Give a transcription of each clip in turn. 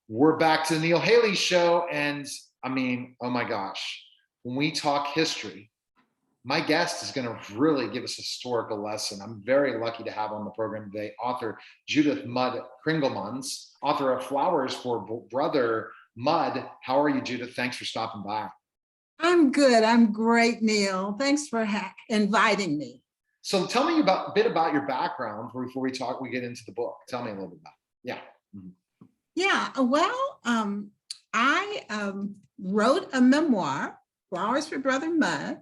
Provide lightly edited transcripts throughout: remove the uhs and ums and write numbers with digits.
We're back to the Neil Haley Show. And I mean, oh my gosh, when we talk history, my guest is going to really give us a historical lesson. I'm very lucky to have on the program today author Judith Mudd-Krijgelmans, author of Flowers for Brother Mudd. How are you, Judith? Thanks for stopping by. I'm good. I'm great, Neil. Thanks for inviting me. So tell me a bit about your background before we get into the book. Tell me a little bit about it. Yeah. Mm-hmm. Yeah, well, I wrote a memoir, Flowers for Brother Mudd,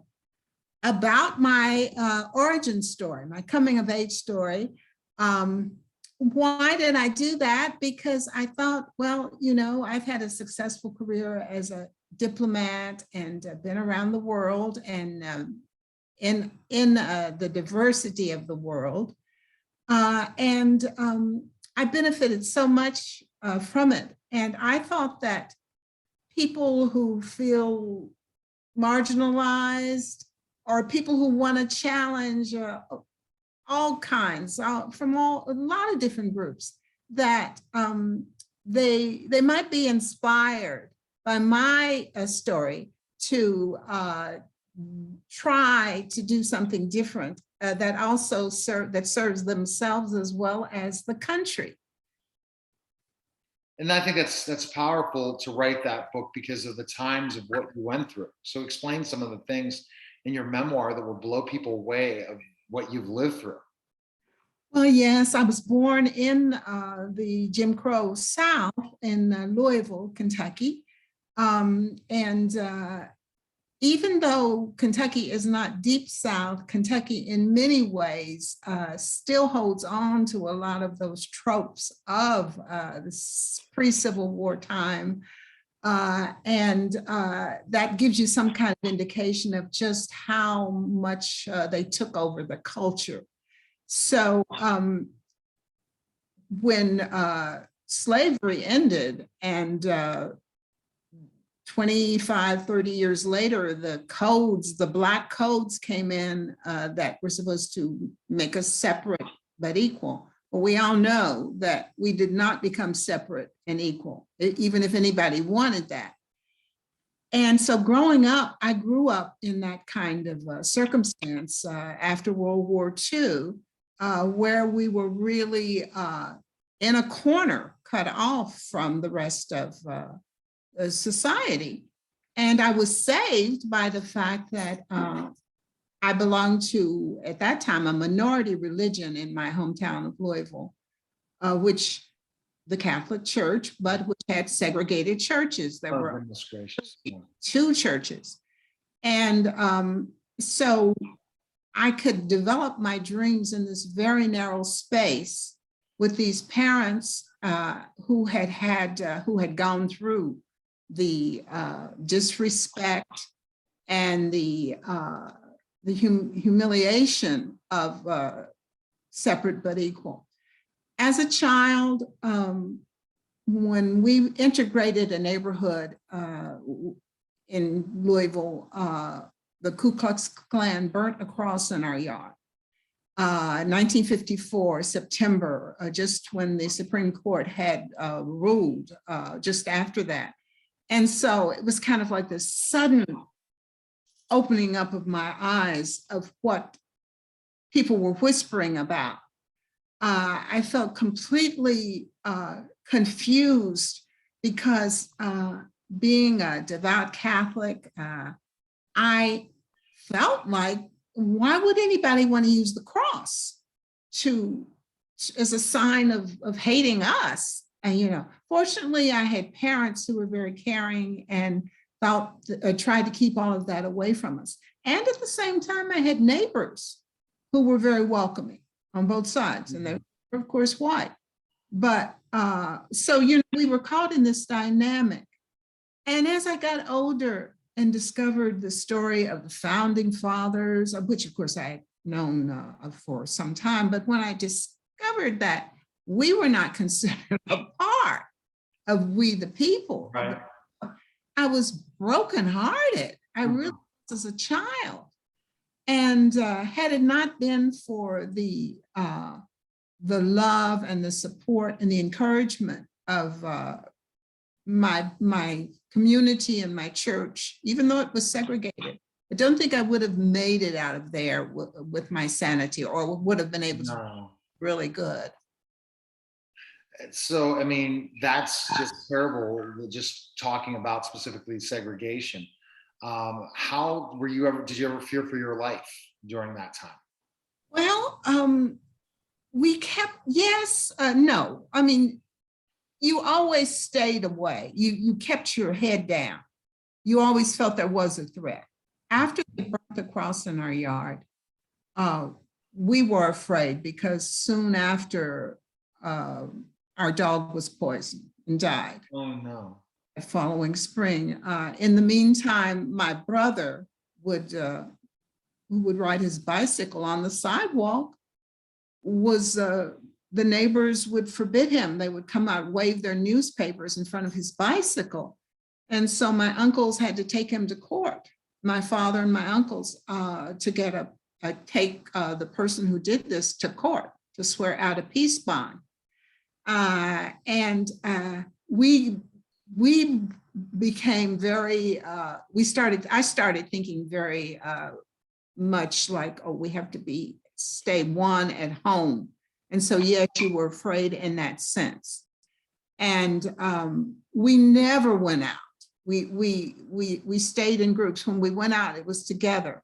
about my origin story, my coming of age story. Why did I do that? Because I thought, well, you know, I've had a successful career as a diplomat and been around the world and in the diversity of the world. And I benefited so much from it. And I thought that people who feel marginalized or people who want to challenge all kinds from a lot of different groups, that they might be inspired by my story to try to do something different that also serves themselves as well as the country. And I think that's powerful to write that book because of the times of what you went through. So explain some of the things in your memoir that will blow people away of what you've lived through. Well, yes, I was born in the Jim Crow South in Louisville, Kentucky. Even though Kentucky is not deep South, Kentucky in many ways still holds on to a lot of those tropes of the pre-Civil War time. That gives you some kind of indication of just how much they took over the culture. So when slavery ended and 25, 30 years later, the Black codes came in that were supposed to make us separate but equal. But we all know that we did not become separate and equal, even if anybody wanted that. And so growing up, I grew up in that kind of circumstance after World War II, where we were really in a corner, cut off from the rest of society. And I was saved by the fact that I belonged to, at that time, a minority religion in my hometown of Louisville, which the Catholic Church, but which had segregated churches. There were two churches. And so I could develop my dreams in this very narrow space with these parents who had gone through the disrespect and the humiliation of separate but equal. As a child, when we integrated a neighborhood in Louisville, the Ku Klux Klan burnt a cross in our yard. 1954, September, just when the Supreme Court had ruled just after that. And so it was kind of like this sudden opening up of my eyes of what people were whispering about. I felt completely confused because being a devout Catholic, I felt like, why would anybody want to use the cross as a sign of hating us? And, you know, fortunately, I had parents who were very caring and tried to keep all of that away from us. And at the same time, I had neighbors who were very welcoming on both sides, and they were, of course, white. But so, you know, we were caught in this dynamic. And as I got older and discovered the story of the founding fathers, of which, of course, I had known for some time, but when I discovered that we were not considered a part of we the people, right, I was brokenhearted. I really was as a child. And had it not been for the love and the support and the encouragement of my community and my church, even though it was segregated. I don't think I would have made it out of there with my sanity, or would have been able to No. really good. So, I mean, that's just terrible, just talking about specifically segregation. How were you ever, did you ever fear for your life during that time? Well, we kept, yes, no. I mean, you always stayed away. You kept your head down. You always felt there was a threat. After they burnt the cross in our yard, we were afraid because soon after our dog was poisoned and died. Oh no. The following spring. In the meantime, my brother would who would ride his bicycle on the sidewalk was the neighbors would forbid him. They would come out, wave their newspapers in front of his bicycle. And so my uncles had to take him to court, my father and my uncles, to get take the person who did this to court to swear out a peace bond. We became very, I started thinking very much like, oh, we have to stay one at home. And so, yes, you were afraid in that sense. And we never went out. We stayed in groups. When we went out, it was together.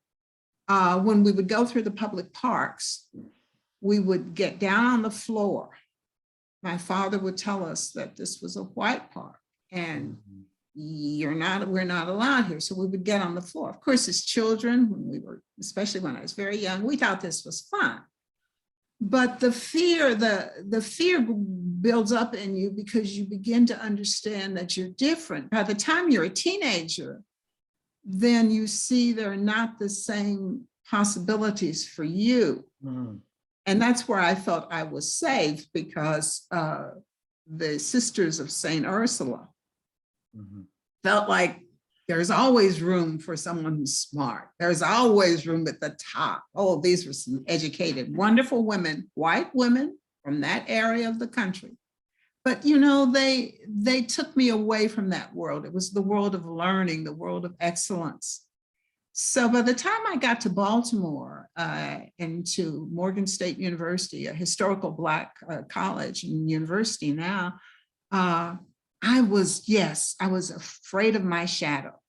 When we would go through the public parks, we would get down on the floor. My father would tell us that this was a white park and we're not allowed here. So we would get on the floor. Of course, as children, especially when I was very young, we thought this was fun. But the fear builds up in you because you begin to understand that you're different. By the time you're a teenager, then you see there are not the same possibilities for you. Mm. And that's where I felt I was safe, because the Sisters of St. Ursula felt like there's always room for someone who's smart. There's always room at the top. Oh, these were some educated, wonderful women, white women from that area of the country. But, you know, they took me away from that world. It was the world of learning, the world of excellence. So by the time I got to Baltimore and to Morgan State University, a historical Black college and university now, I was afraid of my shadow.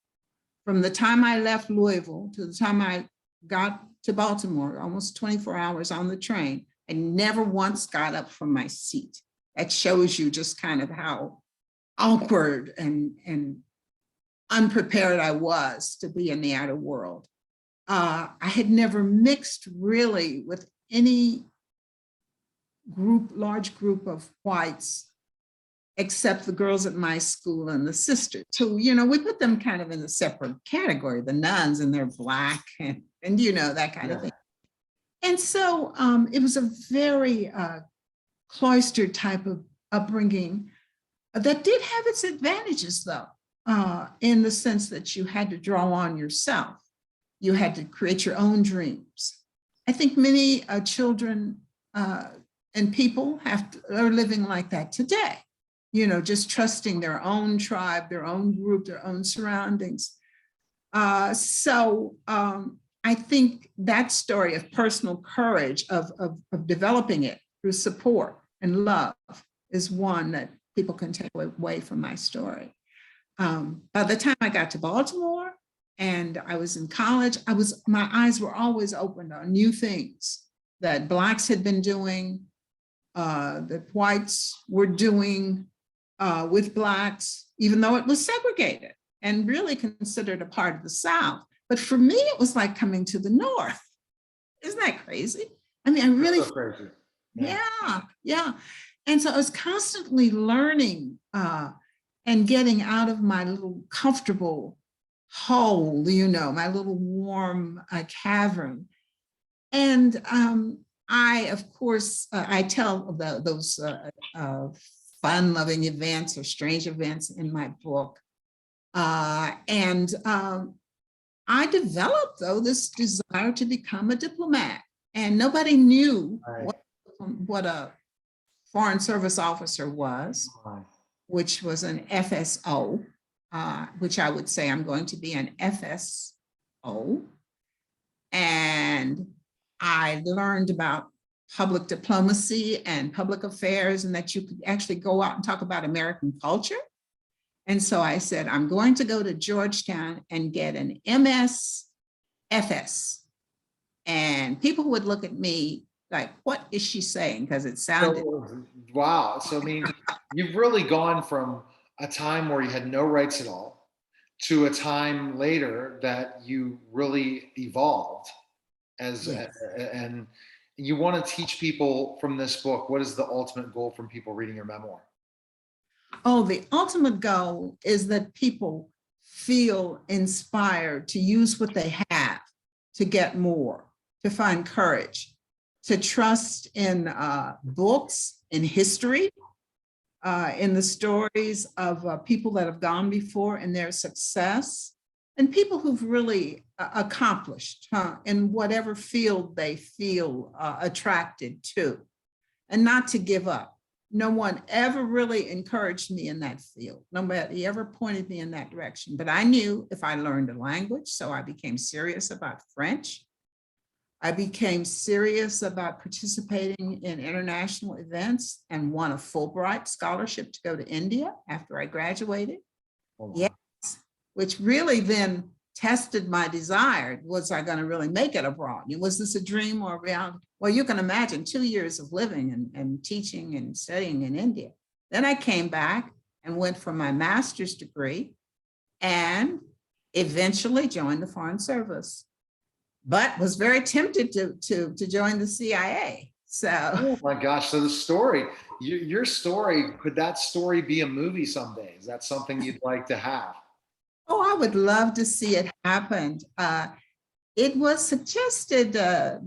From the time I left Louisville to the time I got to Baltimore, almost 24 hours on the train, I never once got up from my seat. That shows you just kind of how awkward and unprepared I was to be in the outer world. I had never mixed really with any large group of whites, except the girls at my school and the sisters. So, you know, we put them kind of in a separate category, the nuns, and they're Black and you know, that kind of thing. And so it was a very cloistered type of upbringing that did have its advantages, though, in the sense that you had to draw on yourself. You had to create your own dreams. I think many children and people are living like that today. You know, just trusting their own tribe, their own group, their own surroundings. So I think that story of personal courage, of developing it through support and love, is one that people can take away from my story. By the time I got to Baltimore and I was in college, my eyes were always opened on new things that Blacks had been doing, that whites were doing with Blacks, even though it was segregated and really considered a part of the South. But for me, it was like coming to the North. Isn't that crazy? I mean, I really, so crazy. Yeah. And so I was constantly learning and getting out of my little comfortable hole, you know, my little warm cavern. And I, of course, I tell those fun-loving events or strange events in my book. I developed, though, this desire to become a diplomat. And nobody knew what a Foreign Service officer was. which was an FSO, which I would say I'm going to be an FSO. And I learned about public diplomacy and public affairs, and that you could actually go out and talk about American culture. And so I said, I'm going to go to Georgetown and get an MS-FS. And people would look at me like, what is she saying? Because it sounded. Wow. So, I mean, you've really gone from a time where you had no rights at all to a time later that you really evolved as, Yes. and you want to teach people from this book. What is the ultimate goal from people reading your memoir? Oh, the ultimate goal is that people feel inspired to use what they have to get more, to find courage, to trust in books, in history, in the stories of people that have gone before and their success, and people who've really accomplished in whatever field they feel attracted to, and not to give up. No one ever really encouraged me in that field. Nobody ever pointed me in that direction. But I knew if I learned a language, so I became serious about French. I became serious about participating in international events and won a Fulbright scholarship to go to India after I graduated. Oh, wow. Yes, which really then tested my desire. Was I going to really make it abroad? Was this a dream or a reality? Well, you can imagine 2 years of living and teaching and studying in India. Then I came back and went for my master's degree and eventually joined the Foreign Service, but was very tempted to join the CIA. So, oh my gosh. So the story, your story, could that story be a movie someday? Is that something you'd like to have? oh, I would love to see it happen. It was suggested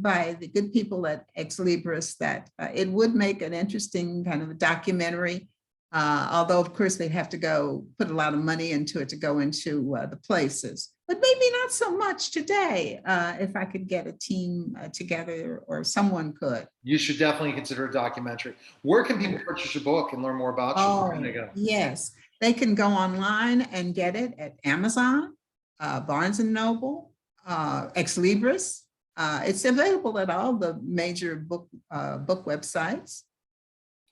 by the good people at Ex Libris that it would make an interesting kind of a documentary, although of course they'd have to go put a lot of money into it to go into the places. But maybe not so much today, if I could get a team together or someone could. You should definitely consider a documentary. Where can people purchase your book and learn more about you? Where can they go? Yes, they can go online and get it at Amazon, Barnes and Noble, Ex Libris. It's available at all the major book websites.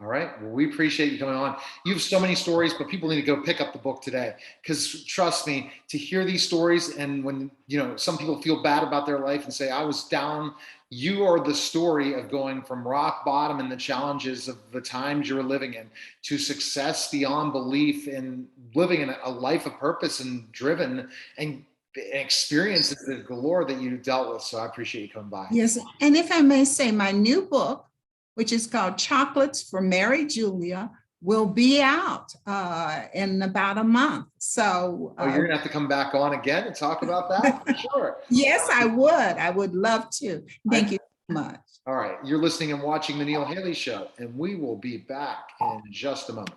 All right. Well, we appreciate you coming on. You have so many stories, but people need to go pick up the book today. Because trust me, to hear these stories, and when some people feel bad about their life and say, I was down, you are the story of going from rock bottom and the challenges of the times you were living in to success beyond belief in living in a life of purpose and driven and experiences the galore that you dealt with. So I appreciate you coming by. Yes. And if I may say, my new book, which is called Chocolates for Mary Julia, will be out in about a month. So you're gonna have to come back on again and talk about that for sure. Yes, I would. I would love to. Thank you so much. All right, you're listening and watching The Neil Haley Show, and we will be back in just a moment.